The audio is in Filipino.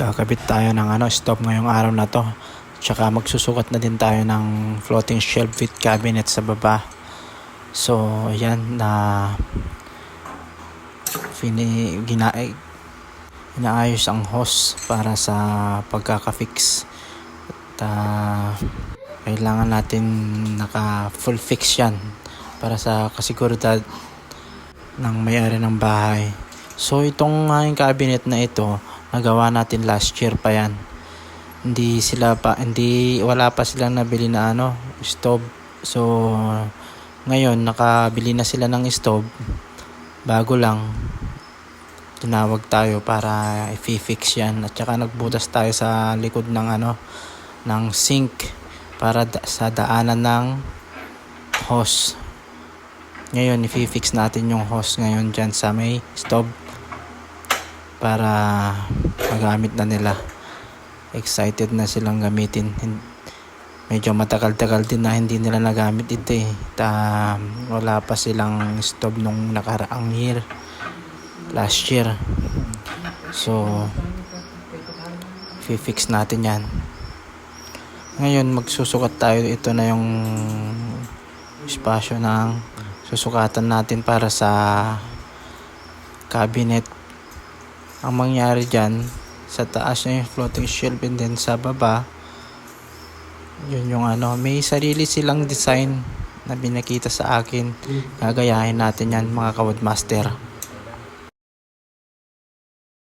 Kakabit tayo ng stove ngayong araw na to. Tsaka magsusukat na din tayo ng floating shelf with cabinet sa baba. So yan na inaayos ang hose para sa pagkaka-fix. At kailangan natin naka full fix yan para sa kasiguridad ng may-ari ng bahay. So itong cabinet na ito, nagawa natin last year pa yan. Wala pa silang nabili na stove. So ngayon nakabili na sila ng stove. Bago lang tinawag tayo para i-fix yan. At saka nagbutas tayo sa likod ng sink para sa daanan ng hose. Ngayon i-fix natin yung hose ngayon dyan sa may stove para magamit na nila. Excited na silang gamitin. Medyo matagal-tagal din na hindi nila nagamit ito wala pa silang stove nung nakaraang year, last year. So fix natin yan. Ngayon magsusukat tayo. Ito na yung espasyo ng susukatan natin para sa cabinet. Ang mangyari dyan, sa taas na yung floating shelf, and then sa baba yun yung may sarili silang design na binakita sa akin. Gagayahin natin yan mga ka-Woodmaster.